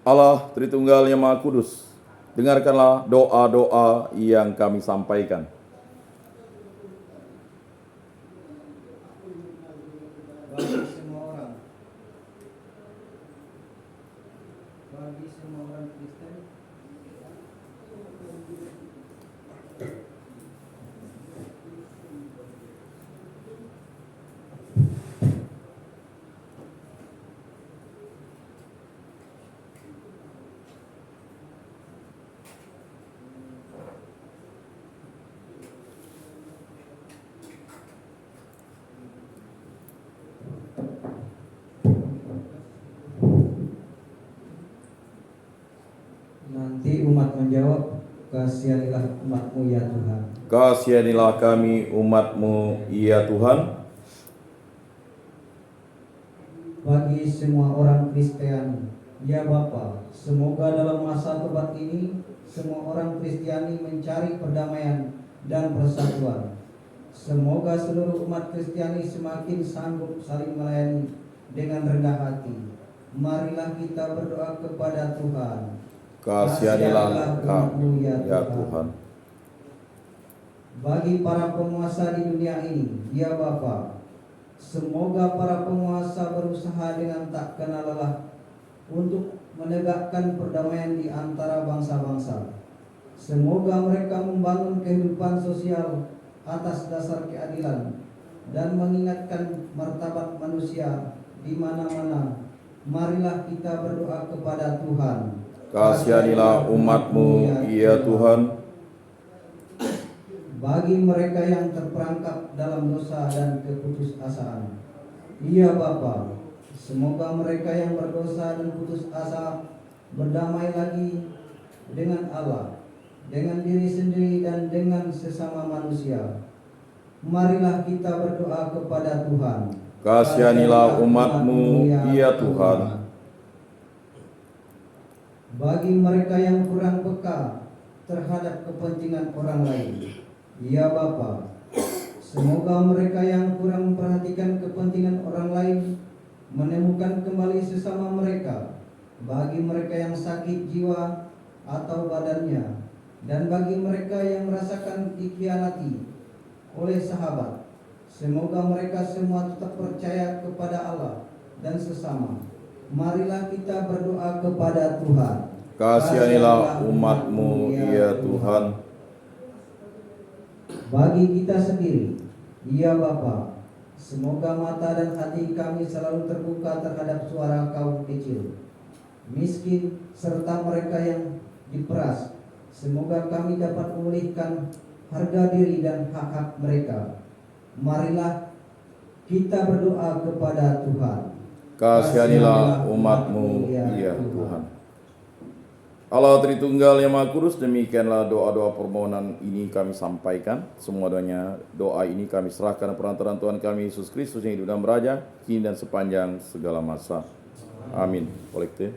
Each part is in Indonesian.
Allah Tritunggal yang Maha Kudus, dengarkanlah doa-doa yang kami sampaikan. Bagi semua orang Kristen, nanti umat menjawab, kasihanilah umat-Mu ya Tuhan. Kasihanilah kami umat-Mu ya Tuhan. Bagi semua orang Kristen, ya Bapa, semoga dalam masa tobat ini semua orang Kristiani mencari perdamaian dan persatuan. Semoga seluruh umat Kristiani semakin sanggup saling melayani dengan rendah hati. Marilah kita berdoa kepada Tuhan. Kasihanilah kami ya Tuhan. Bagi para penguasa di dunia ini, ya Bapa, semoga para penguasa berusaha dengan tak kenal lelah untuk menegakkan perdamaian di antara bangsa-bangsa. Semoga mereka membangun kehidupan sosial atas dasar keadilan dan mengingatkan martabat manusia di mana-mana. Marilah kita berdoa kepada Tuhan. Kasihanilah umat-Mu ya Tuhan. Bagi mereka yang terperangkap dalam dosa dan keputusasaan, ya Bapa, semoga mereka yang berdosa dan putus asa berdamai lagi dengan Allah, dengan diri sendiri dan dengan sesama manusia. Marilah kita berdoa kepada Tuhan. Kasihanilah umat-Mu ya Tuhan. Bagi mereka yang kurang peka terhadap kepentingan orang lain, ya Bapa, semoga mereka yang kurang memperhatikan kepentingan orang lain menemukan kembali sesama mereka. Bagi mereka yang sakit jiwa atau badannya, dan bagi mereka yang merasakan dikhianati oleh sahabat, semoga mereka semua tetap percaya kepada Allah dan sesama. Marilah kita berdoa kepada Tuhan. Kasihanilah umat-Mu ya Tuhan. Bagi kita sendiri, ya Bapa, semoga mata dan hati kami selalu terbuka terhadap suara kaum kecil, miskin, serta mereka yang diperas. Semoga kami dapat memulihkan harga diri dan hak-hak mereka. Marilah kita berdoa kepada Tuhan. Kasihanilah umat-Mu ya Tuhan. Allah Tritunggal yang Maha Kudus, demikianlah doa-doa permohonan ini kami sampaikan. Semua doa ini kami serahkan perantaraan Tuhan kami Yesus Kristus yang hidup dan beraja, kini dan sepanjang segala masa. Amin. Kolektif.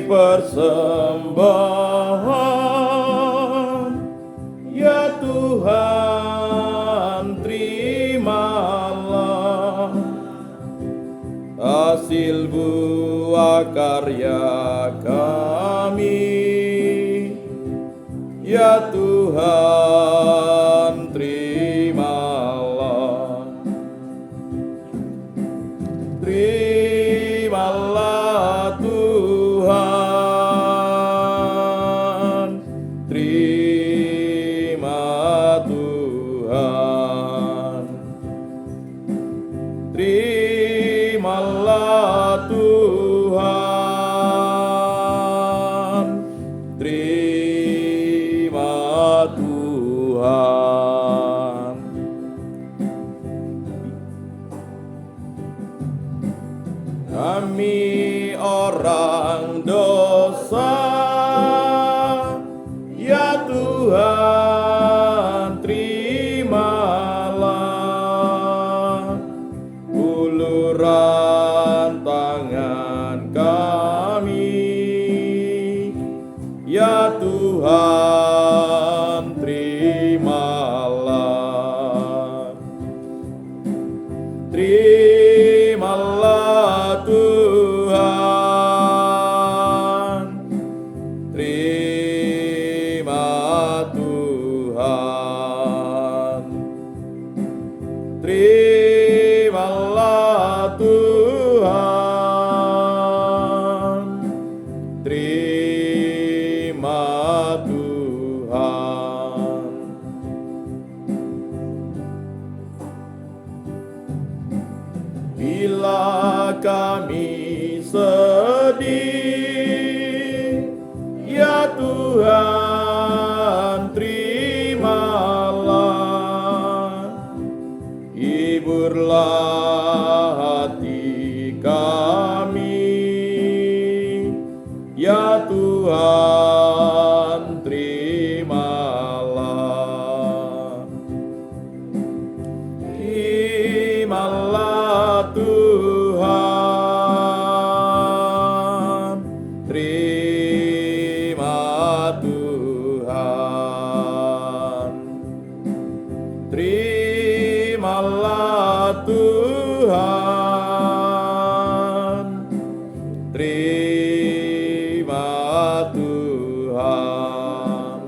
Persembahan ya Tuhan, terimalah hasil buah karya kami, ya Tuhan, terimalah. Terimalah Tuhan, terima Tuhan. Terimalah Tuhan, terima Tuhan. Kami orang dosa, ya Tuhan, terimalah uluran tangan kami, ya Tuhan, terimalah. Terimalah Tuhan, terima Tuhan. Terimalah Tuhan, terima Tuhan. Bila kami sedih, ya Tuhan, terimalah. Hiburlah hati kami, ya Tuhan, terimalah. Terimalah Tuhan, terima Tuhan. Terimalah Tuhan, terima Tuhan.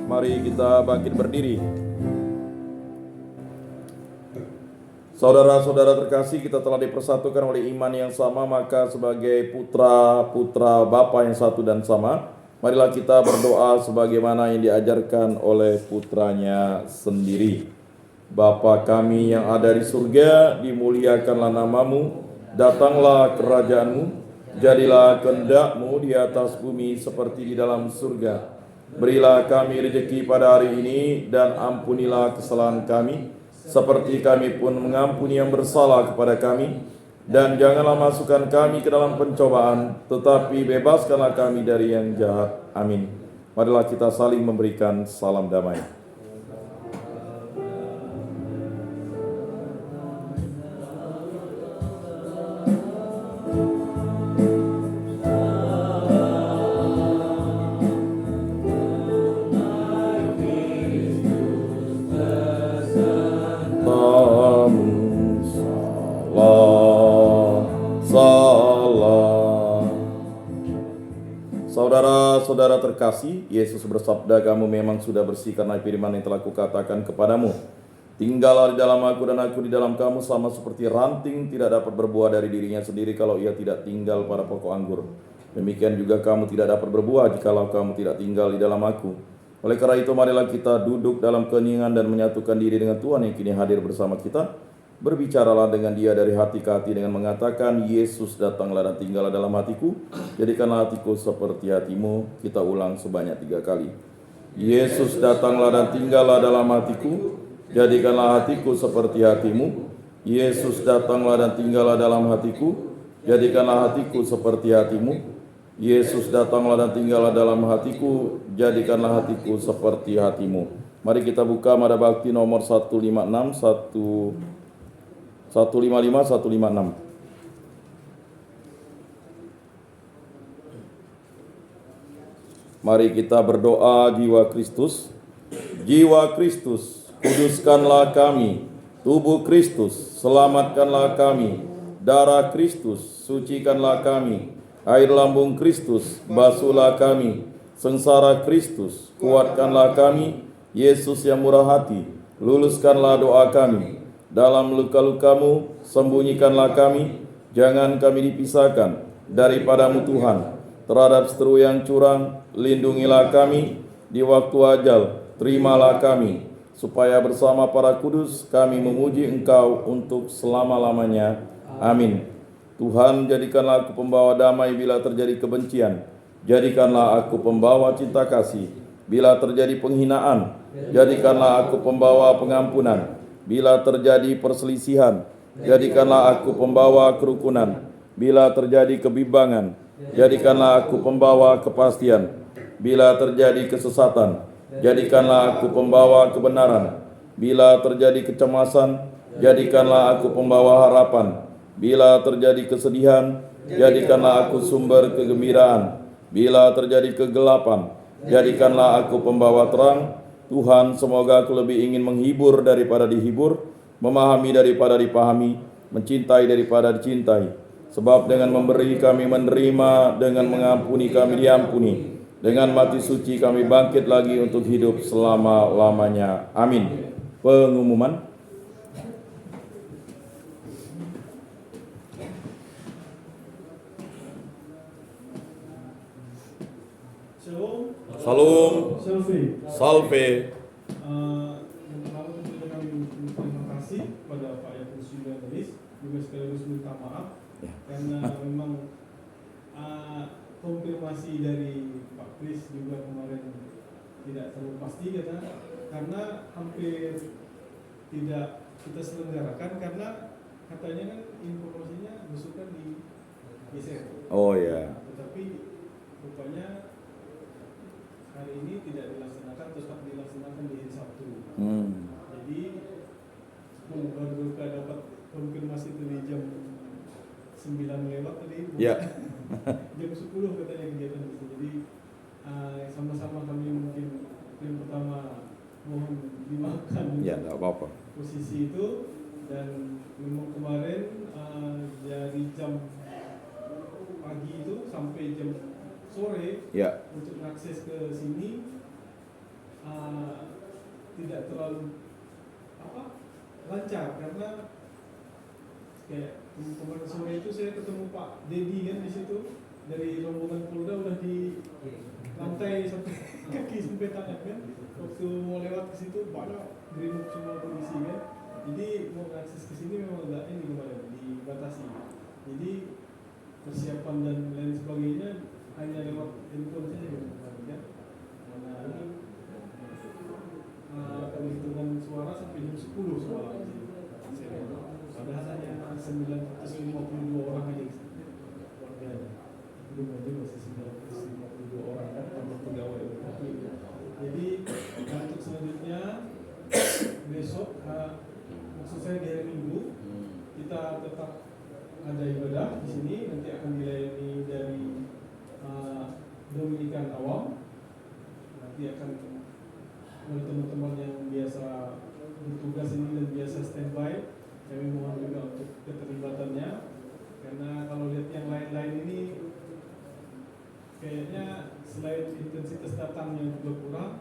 Mari kita bangkit berdiri. Saudara-saudara terkasih, kita telah dipersatukan oleh iman yang sama, maka sebagai putra-putra Bapa yang satu dan sama, marilah kita berdoa sebagaimana yang diajarkan oleh putranya sendiri. Bapa kami yang ada di surga, dimuliakanlah namamu, datanglah kerajaanmu, jadilah kehendak-mu di atas bumi seperti di dalam surga. Berilah kami rezeki pada hari ini, dan ampunilah kesalahan kami, seperti kami pun mengampuni yang bersalah kepada kami. Dan janganlah masukkan kami ke dalam pencobaan, tetapi bebaskanlah kami dari yang jahat. Amin. Marilah kita saling memberikan salam damai. Saudara-saudara terkasih, Yesus bersabda, kamu memang sudah bersih karena firman yang telah kukatakan kepadamu. Tinggallah di dalam aku dan aku di dalam kamu, sama seperti ranting tidak dapat berbuah dari dirinya sendiri kalau ia tidak tinggal pada pokok anggur. Demikian juga kamu tidak dapat berbuah jikalau kamu tidak tinggal di dalam aku. Oleh karena itu marilah kita duduk dalam keheningan dan menyatukan diri dengan Tuhan yang kini hadir bersama kita. Berbicaralah dengan dia dari hati ke hati dengan mengatakan, Yesus datanglah dan tinggallah dalam hatiku, jadikanlah hatiku seperti hatimu. Kita ulang sebanyak 3 kali. Yesus datanglah dan tinggallah dalam hatiku, jadikanlah hatiku seperti hatimu. Yesus datanglah dan tinggallah dalam hatiku, jadikanlah hatiku seperti hatimu. Yesus datanglah dan tinggallah dalam hatiku, jadikanlah hatiku seperti hatimu. Mari kita buka Mada Bakti nomor 155, 156. Mari kita berdoa. Jiwa Kristus, jiwa Kristus, kuduskanlah kami. Tubuh Kristus, selamatkanlah kami. Darah Kristus, sucikanlah kami. Air lambung Kristus, basuhlah kami. Sengsara Kristus, kuatkanlah kami. Yesus yang murah hati, luluskanlah doa kami. Dalam luka-lukamu, sembunyikanlah kami. Jangan kami dipisahkan daripadamu Tuhan. Terhadap seteru yang curang, lindungilah kami. Di waktu ajal, terimalah kami. Supaya bersama para kudus kami memuji Engkau untuk selama-lamanya. Amin. Tuhan, jadikanlah aku pembawa damai bila terjadi kebencian. Jadikanlah aku pembawa cinta kasih bila terjadi penghinaan. Jadikanlah aku pembawa pengampunan bila terjadi perselisihan. Jadikanlah aku pembawa kerukunan bila terjadi kebimbangan. Jadikanlah aku pembawa kepastian bila terjadi kesesatan. Jadikanlah aku pembawa kebenaran bila terjadi kecemasan. Jadikanlah aku pembawa harapan bila terjadi kesedihan. Jadikanlah aku sumber kegembiraan bila terjadi kegelapan. Jadikanlah aku pembawa terang. Tuhan, semoga aku lebih ingin menghibur daripada dihibur, memahami daripada dipahami, mencintai daripada dicintai. Sebab dengan memberi kami menerima, dengan mengampuni kami diampuni, dengan mati suci kami bangkit lagi untuk hidup selama-lamanya. Amin. Pengumuman. Shalom. Salam. Selfie. Salve. Yang pertama tentunya kami terima kasih pada Pak Yakub Sudanis, juga sekaligus minta maaf karena memang konfirmasi dari Pak Kris juga kemarin tidak terlalu pasti karena hampir tidak kita selenggarakan karena katanya kan informasinya besukan di geser. Oh ya. Tetapi rupanya hari ini tidak dilaksanakan, tetap dilaksanakan di hari Sabtu. Jadi baru dapat konfirmasi itu di jam 9 lewat tadi. Ya. Jam 10 katanya kegiatan itu. Jadi sama-sama kami mungkin yang pertama mohon dimaafkan Ya, tidak apa-apa. posisi itu, dan memang kemarin dari jam pagi itu sampai jam sore Ya. untuk mengakses ke sini tidak terlalu lancar karena kayak kemarin sore itu saya ketemu Pak Dedi kan di situ, dari rombongan Polda udah di lantai sampai kaki sampai tangan kan, waktu mau lewat ke situ banyak berimuk semua polisi kan, jadi mau akses ke sini memang agak ini kemarin dibatasi, jadi persiapan dan lain sebagainya hanya lewat handphone saja kan. Mana penghitungan suara sampai jam 10 suara padahal hanya 952 orang aja warganya, belum aja masih 952 orang kan tambah pegawai. Jadi untuk selanjutnya besok maksud saya di hari Minggu kita tetap ada ibadah di sini, nanti akan dilayani dari Dominikan awam, nanti akan oleh teman-teman yang biasa bertugas ini dan biasa standby, kami mohon juga untuk keterlibatannya, karena kalau lihat yang lain-lain ini kayaknya selain intensitas datangnya juga kurang.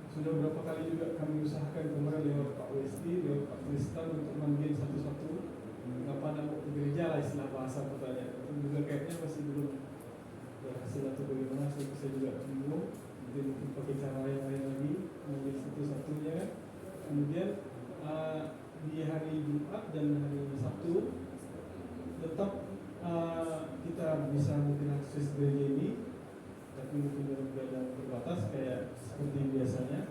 Sudah berapa kali juga kami usahakan kemarin lewat Pak Westi, lewat Pak Tristan untuk manggil satu-satu, kapan mau ke gereja lah istilah bahasa katanya, itu juga kayaknya masih belum berhasil atau bagaimana, saya juga bingung. Mungkin pakai cara yang lain lagi menjadi satu-satunya. Kemudian di hari Jumat dan hari Sabtu tetap kita bisa mungkin akses gereja ini, tapi mungkin dalam terbatas kayak seperti biasanya.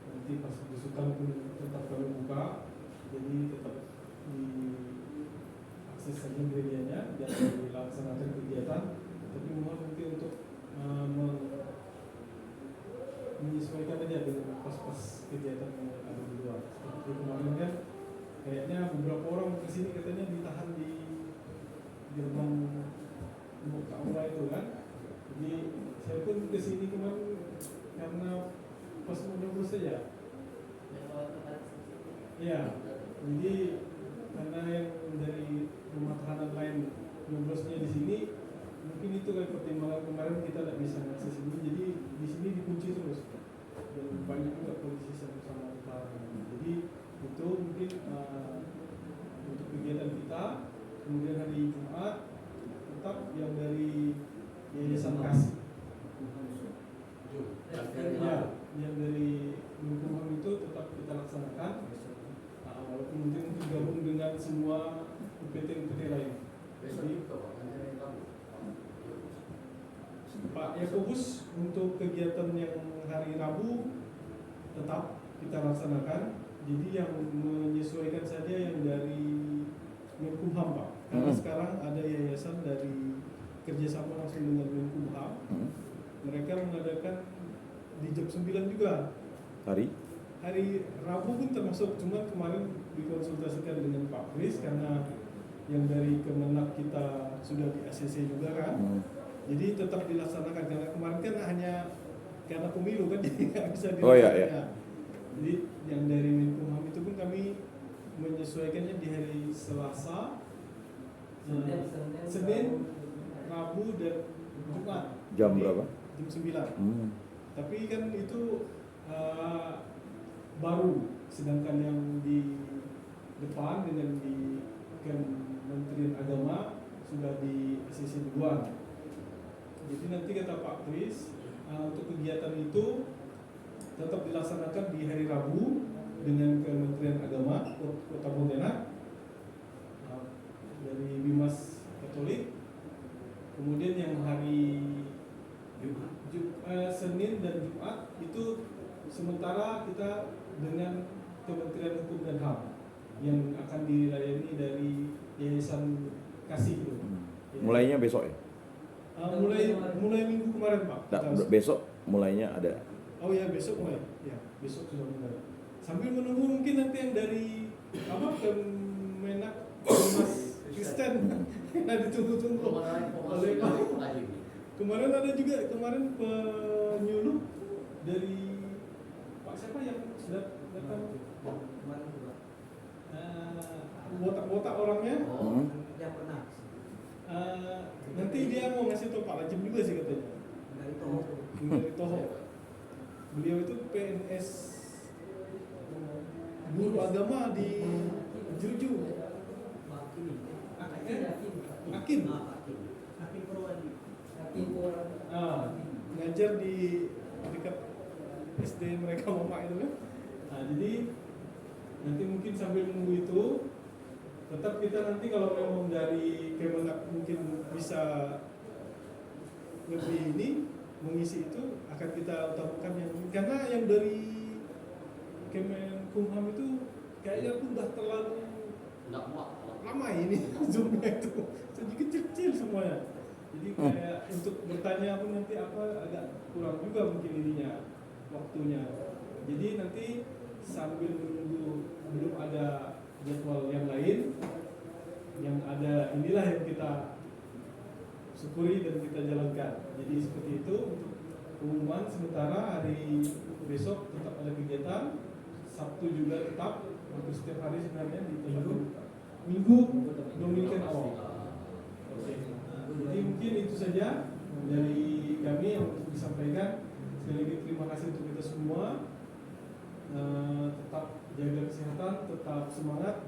Nanti pas besukan pun tetap kami buka, jadi tetap di akses saja gerejanya dan dilaksanakan kegiatan. Tapi mohon mungkin untuk menyesuaikan aja dengan pas-pas kegiatan yang ada di luar. Seperti kemarin kan kayaknya beberapa orang kesini katanya ditahan di gerbang muka aula itu kan. Jadi saya pun kesini kemarin karena pas mau nyoblos saja. Ya, jadi karena yang dari rumah tahanan lain nyoblosnya di sini, mungkin itu kan pertimbangan kemarin kita tidak bisa akses ini, jadi di sini dikunci terus dan banyak juga polisi sama utara. Jadi itu mungkin untuk kegiatan kita. Kemudian hari Jumat tetap yang dari Yayasan Kasih. Ya, yang dari Menkumham itu tetap kita laksanakan. Walaupun mungkin gabung dengan semua UPT-UPT lain. Jadi, Pak Yakobus untuk kegiatan yang hari Rabu tetap kita laksanakan. Jadi yang menyesuaikan saja yang dari Menkumham, Pak. Karena sekarang ada yayasan dari kerjasama langsung dengan Menkumham. Mereka mengadakan di jam 9 juga. Hari Rabu pun termasuk, cuma kemarin dikonsultasikan dengan Pak Kris karena yang dari Kemenak kita sudah di ACC juga kan. Jadi tetap dilaksanakan karena kemarin kan hanya karena pemilu kan jadi nggak bisa dilaksanakan. Jadi yang dari Menkumham itu pun kami menyesuaikannya di hari Selasa, Senin, Rabu dan Jumat. Jam berapa? Jam 9. Tapi kan itu baru, sedangkan yang di depan dengan di Kementerian Agama sudah di ACC duluan. Jadi nanti kata Pak Kris, untuk kegiatan itu tetap dilaksanakan di hari Rabu dengan Kementerian Agama Kota Pontianak dari Bimas Katolik. Kemudian yang hari Senin dan Jumat itu sementara kita dengan Kementerian Hukum dan HAM yang akan dilayani dari Yayasan Kasih itu. Mulainya besok ya? Mulai minggu kemarin, Pak. Besok mulainya ada. Oh ya, besok mulai. Ya, besok sudah mulai. Sambil menunggu mungkin nanti yang dari Kemenak Mas Kristen yang ditunggu-tunggu oleh Pak. Kemarin ada juga penyuluh dari Pak siapa yang sudah datang? Botak-botak orangnya. Nanti dia mau ngasih tau Pak Lajim juga sih katanya. Dari Toho. Beliau itu PNS guru agama di Jeruju. Hakim. Ngajar di dekat SD mereka Mama itu kan. Jadi nanti mungkin sambil menunggu itu tetap kita nanti kalau memang dari Kemenak mungkin bisa lebih ini mengisi itu akan kita utamakan yang karena yang dari Kemenkumham itu kayaknya pun udah terlalu lama ini zoomnya itu sedikit kecil semuanya. Jadi kayak untuk bertanya pun nanti apa agak kurang juga mungkin ininya waktunya. Jadi nanti sambil menunggu belum ada jadwal yang lain, yang ada inilah yang kita syukuri dan kita jalankan. Jadi seperti itu untuk pengumuman sementara hari besok tetap ada kegiatan, Sabtu juga tetap, untuk setiap hari sebenarnya di Minggu Dominikan awal. Oke. Jadi mungkin itu saja dari kami yang untuk disampaikan. Sekali lagi terima kasih untuk kita semua. Tetap jaga kesehatan, tetap semangat,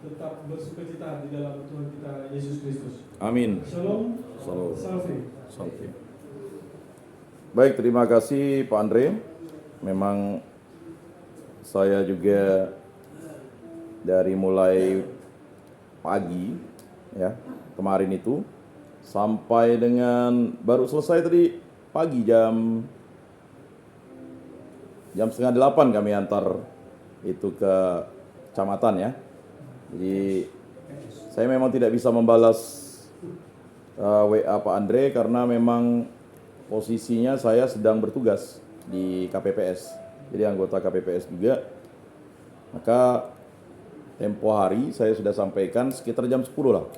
tetap bersukacita di dalam Tuhan kita Yesus Kristus. Amin. Shalom. Shalom. Salve. Baik, terima kasih Pak Andre. Memang saya juga dari mulai pagi ya kemarin itu sampai dengan baru selesai tadi pagi jam 7:30 kami antar itu ke kecamatan ya. Jadi saya memang tidak bisa membalas WA Pak Andre karena memang posisinya saya sedang bertugas di KPPS. Jadi anggota KPPS juga. Maka tempo hari saya sudah sampaikan sekitar jam 10 lah.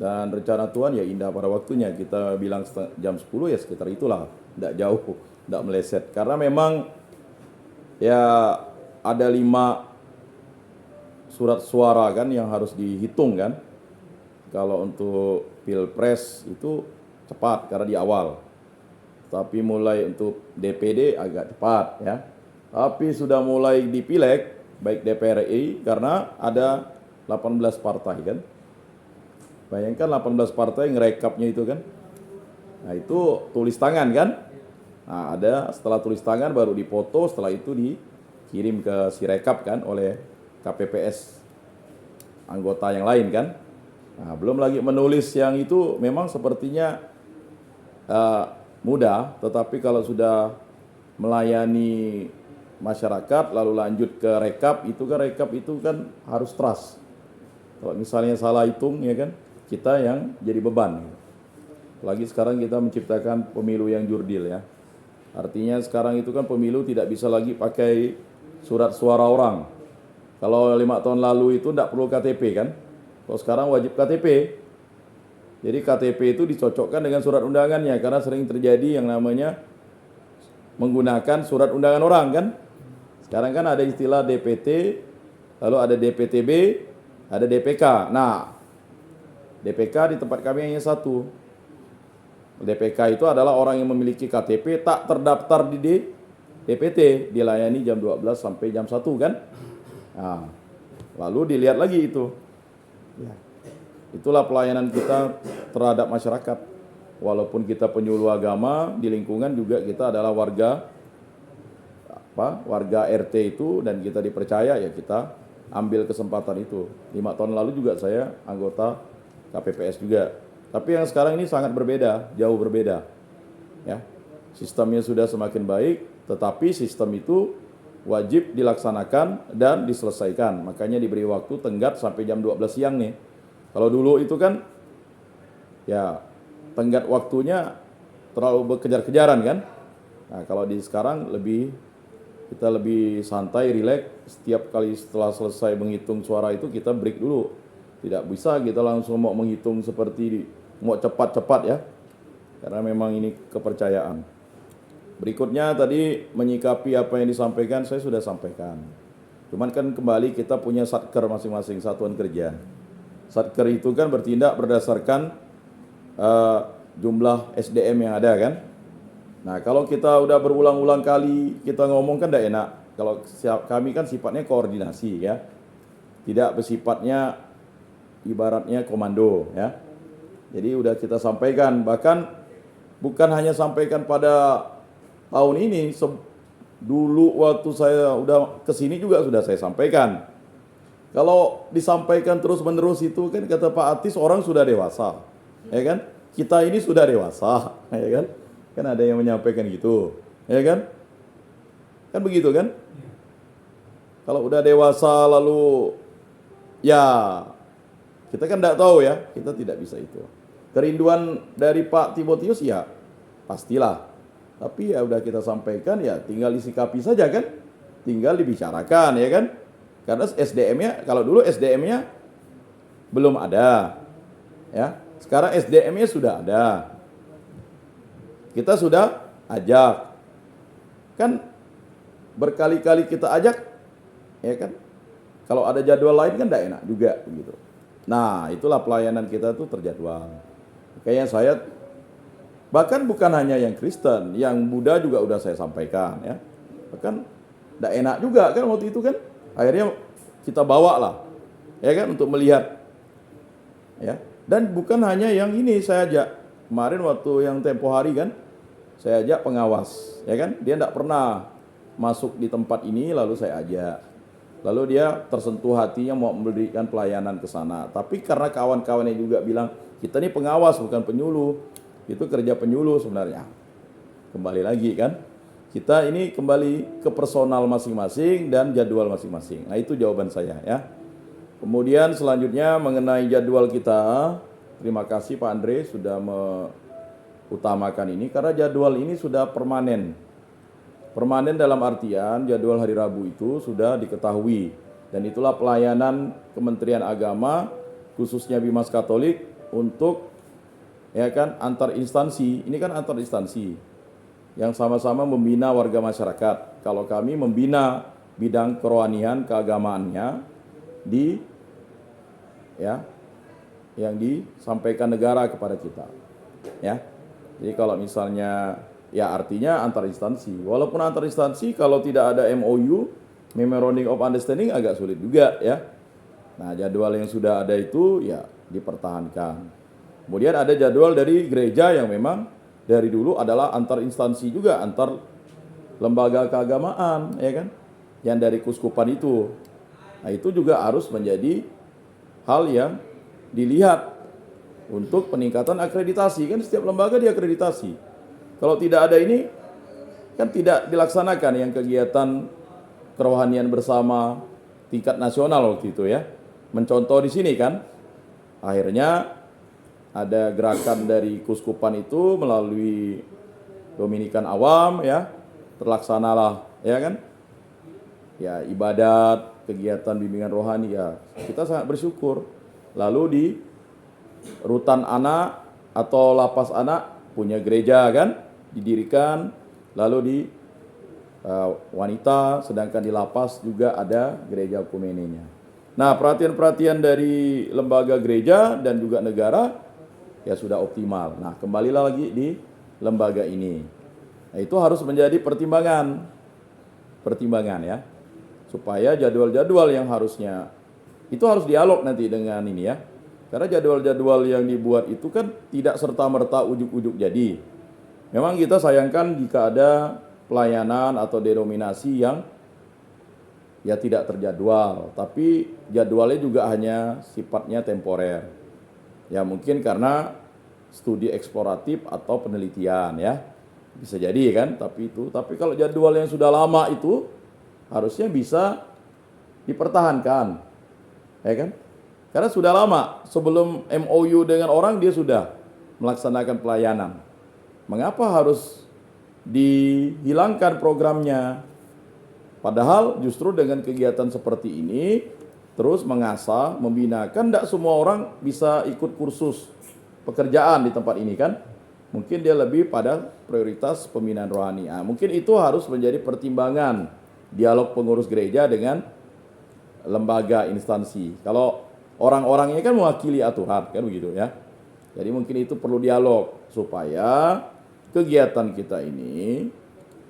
Dan rencana Tuhan ya indah pada waktunya. Kita bilang jam 10 ya sekitar itulah. Tidak jauh, tidak meleset. Karena memang ya ada 5 surat suara kan yang harus dihitung kan. Kalau untuk Pilpres itu cepat karena di awal. Tapi mulai untuk DPD agak cepat ya. Tapi sudah mulai di pileg baik DPR RI karena ada 18 partai kan. Bayangkan 18 partai ngerekapnya itu kan. Nah itu tulis tangan kan. Nah ada setelah tulis tangan baru dipoto, setelah itu dikirim ke Sirekap kan oleh KPPS anggota yang lain kan. Nah belum lagi menulis yang itu memang sepertinya mudah, tetapi kalau sudah melayani masyarakat lalu lanjut ke rekap itu kan harus trust. Kalau misalnya salah hitung ya kan kita yang jadi beban. Lagi sekarang kita menciptakan pemilu yang jurdil ya. Artinya sekarang itu kan pemilu tidak bisa lagi pakai surat suara orang. Kalau 5 tahun lalu itu tidak perlu KTP kan. Kalau sekarang wajib KTP. Jadi KTP itu dicocokkan dengan surat undangannya karena sering terjadi yang namanya menggunakan surat undangan orang kan. Sekarang kan ada istilah DPT, lalu ada DPTB, ada DPK. Nah, DPK di tempat kami hanya satu. DPK itu adalah orang yang memiliki KTP tak terdaftar di DPT, dilayani jam 12 sampai jam 1 kan. Nah, lalu dilihat lagi itu. Ya. Itulah pelayanan kita terhadap masyarakat. Walaupun kita penyuluh agama, di lingkungan juga kita adalah warga RT itu dan kita dipercaya ya kita ambil kesempatan itu. 5 tahun lalu juga saya anggota KPPS juga. Tapi yang sekarang ini sangat berbeda, jauh berbeda. Ya. Sistemnya sudah semakin baik, tetapi sistem itu wajib dilaksanakan dan diselesaikan. Makanya diberi waktu tenggat sampai jam 12 siang nih. Kalau dulu itu kan ya tenggat waktunya terlalu kejar-kejaran kan. Nah, kalau di sekarang kita lebih santai, rileks. Setiap kali setelah selesai menghitung suara itu kita break dulu. Tidak bisa kita langsung mau menghitung seperti mau cepat-cepat ya. Karena memang ini kepercayaan. Berikutnya tadi menyikapi apa yang disampaikan saya sudah sampaikan. Cuman kan kembali kita punya satker masing-masing, satuan kerja. Satker itu kan bertindak berdasarkan jumlah SDM yang ada kan. Nah kalau kita udah berulang-ulang kali kita ngomong kan tidak enak. Kalau kami kan sifatnya koordinasi ya. Tidak bersifatnya ibaratnya komando ya. Jadi udah kita sampaikan. Bahkan bukan hanya sampaikan pada tahun ini. Dulu waktu saya udah kesini juga sudah saya sampaikan. Kalau disampaikan terus-menerus itu kan kata Pak Atis orang sudah dewasa, ya kan? Kita ini sudah dewasa, ya kan? Kan ada yang menyampaikan gitu, ya kan? Kan begitu kan? Kalau udah dewasa lalu, ya kita kan tidak tahu ya, kita tidak bisa itu. Kerinduan dari Pak Timotius ya pastilah, tapi ya udah kita sampaikan ya tinggal disikapi saja kan? Tinggal dibicarakan, ya kan? Karena SDM-nya, kalau dulu SDM-nya belum ada. Ya, sekarang SDM-nya sudah ada. Kita sudah ajak. Kan berkali-kali kita ajak, ya kan? Kalau ada jadwal lain kan tidak enak juga begitu. Nah, itulah pelayanan kita tuh terjadwal. Kayaknya saya bahkan bukan hanya yang Kristen, yang Buddha juga udah saya sampaikan ya. Bahkan tidak enak juga kan waktu itu kan. Akhirnya kita bawa lah, ya kan, untuk melihat, ya. Dan bukan hanya yang ini saya ajak. Kemarin waktu yang tempo hari kan, saya ajak pengawas, ya kan. Dia tidak pernah masuk di tempat ini, lalu saya ajak. Lalu dia tersentuh hatinya mau memberikan pelayanan ke sana. Tapi karena kawan-kawannya juga bilang, kita ini pengawas bukan penyuluh. Itu kerja penyuluh sebenarnya. Kembali lagi kan. Kita ini kembali ke personal masing-masing dan jadwal masing-masing. Nah itu jawaban saya ya. Kemudian selanjutnya mengenai jadwal kita. Terima kasih Pak Andre sudah mengutamakan ini. Karena jadwal ini sudah permanen. Permanen dalam artian jadwal hari Rabu itu sudah diketahui. Dan itulah pelayanan Kementerian Agama khususnya Bimas Katolik untuk ya kan antar instansi. Ini kan antar instansi yang sama-sama membina warga masyarakat. Kalau kami membina bidang kerohanian, keagamaannya di ya yang disampaikan negara kepada kita. Ya. Jadi kalau misalnya, ya artinya antar instansi. Walaupun antar instansi kalau tidak ada MOU, Memorandum of Understanding, agak sulit juga ya. Nah, jadwal yang sudah ada itu ya dipertahankan. Kemudian ada jadwal dari gereja yang memang dari dulu adalah antar instansi juga, antar lembaga keagamaan, ya kan? Yang dari kuskupan itu. Nah, itu juga harus menjadi hal yang dilihat untuk peningkatan akreditasi. Kan setiap lembaga diakreditasi. Kalau tidak ada ini, kan tidak dilaksanakan yang kegiatan kerohanian bersama tingkat nasional waktu itu ya. Mencontoh di sini kan, akhirnya ada gerakan dari kuskupan itu melalui Dominikan Awam ya, terlaksanalah ya kan. Ya, ibadat, kegiatan bimbingan rohani ya. Kita sangat bersyukur. Lalu di rutan anak atau lapas anak punya gereja kan didirikan, lalu di wanita, sedangkan di lapas juga ada gereja kumenenya. Nah, perhatian-perhatian dari lembaga gereja dan juga negara ya sudah optimal. Nah, kembalilah lagi di lembaga ini. Nah, itu harus menjadi pertimbangan ya, supaya jadwal-jadwal yang harusnya itu harus dialog nanti dengan ini ya. Karena jadwal-jadwal yang dibuat itu kan tidak serta-merta ujuk-ujuk jadi. Memang kita sayangkan jika ada pelayanan atau denominasi yang ya tidak terjadwal, tapi jadwalnya juga hanya sifatnya temporer. Ya mungkin karena studi eksploratif atau penelitian ya. Bisa jadi kan, tapi kalau jadwal yang sudah lama itu harusnya bisa dipertahankan. Ya kan? Karena sudah lama, sebelum MOU dengan orang dia sudah melaksanakan pelayanan. Mengapa harus dihilangkan programnya? Padahal justru dengan kegiatan seperti ini, terus mengasah, membina. Kan tidak semua orang bisa ikut kursus pekerjaan di tempat ini kan. Mungkin dia lebih pada prioritas pembinaan rohani. Nah, mungkin itu harus menjadi pertimbangan dialog pengurus gereja dengan lembaga instansi. Kalau orang-orangnya kan mewakili aturan kan begitu ya. Jadi mungkin itu perlu dialog supaya kegiatan kita ini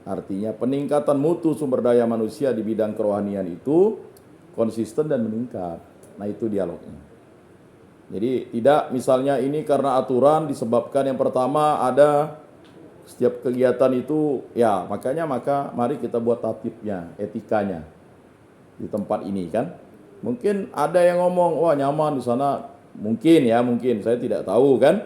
artinya peningkatan mutu sumber daya manusia di bidang kerohanian itu konsisten dan meningkat. Nah, itu dialognya. Jadi tidak misalnya ini karena aturan disebabkan yang pertama ada setiap kegiatan itu ya maka mari kita buat tatibnya, etikanya di tempat ini kan. Mungkin ada yang ngomong, wah nyaman di sana. Mungkin saya tidak tahu kan.